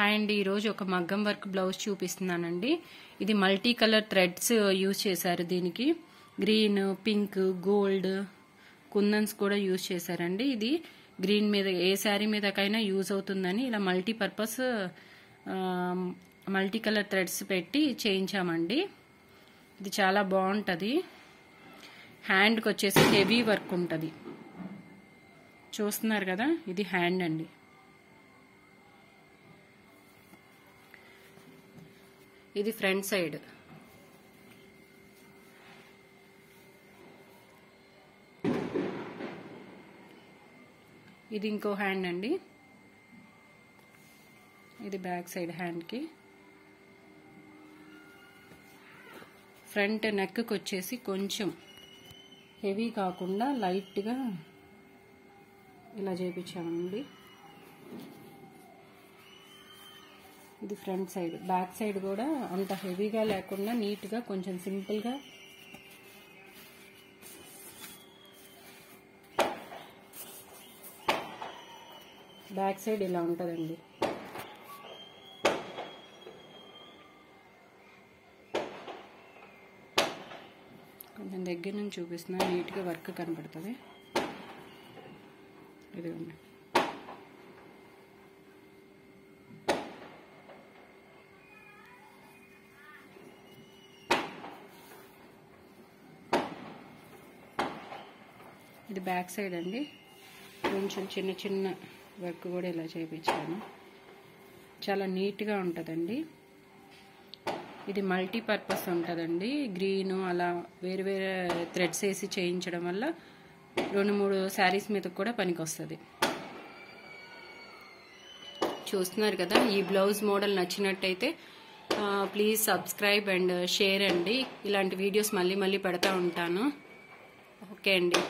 Hi అండి, ఈరోజు ఒక మగ్గం వర్క్ బ్లౌజ్ చూపిస్తున్నానండి. ఇది మల్టీ కలర్ థ్రెడ్స్ యూజ్ చేశారు. దీనికి గ్రీన్, పింక్, గోల్డ్, కుందన్స్ కూడా యూజ్ చేశారండి. ఇది గ్రీన్ మీద ఏ శారీ మీదకైనా యూజ్ అవుతుందని ఇలా మల్టీపర్పస్ మల్టీ కలర్ థ్రెడ్స్ పెట్టి చేయించామండి. ఇది చాలా బాగుంటుంది. హ్యాండ్కి వచ్చేసి హెవీ వర్క్ ఉంటుంది. చూస్తున్నారు కదా, ఇది హ్యాండ్ అండి. ఇది ఫ్రంట్ సైడ్. ఇది ఇంకో హ్యాండ్ అండి. ఇది బ్యాక్ సైడ్ హ్యాండ్కి. ఫ్రంట్ నెక్కి వచ్చేసి కొంచెం హెవీ కాకుండా లైట్గా ఇలా చేయించామండి. ఇది ఫ్రంట్ సైడ్. బ్యాక్ సైడ్ కూడా అంత హెవీగా లేకుండా నీట్గా కొంచెం సింపుల్గా బ్యాక్ సైడ్ ఇలా ఉంటుందండి. కొంచెం దగ్గర నుంచి చూపిస్తున్నా, నీట్గా వర్క్ కనపడుతుంది. ఇదిగోండి. ఇది బ్యాక్ సైడ్ అండి. కొంచెం చిన్న చిన్న వర్క్ కూడా ఇలా చేయించాను. చాలా నీట్గా ఉంటుందండి. ఇది మల్టీపర్పస్ ఉంటుందండి. గ్రీను అలా వేరు వేరే థ్రెడ్స్ వేసి చేయించడం వల్ల 2-3 శారీస్ మీద కూడా పనికి వస్తుంది. చూస్తున్నారు కదా, ఈ బ్లౌజ్ మోడల్ నచ్చినట్టయితే ప్లీజ్ సబ్స్క్రైబ్ అండ్ షేర్ అండి. ఇలాంటి వీడియోస్ మళ్ళీ పెడతా ఉంటాను. ఓకే అండి.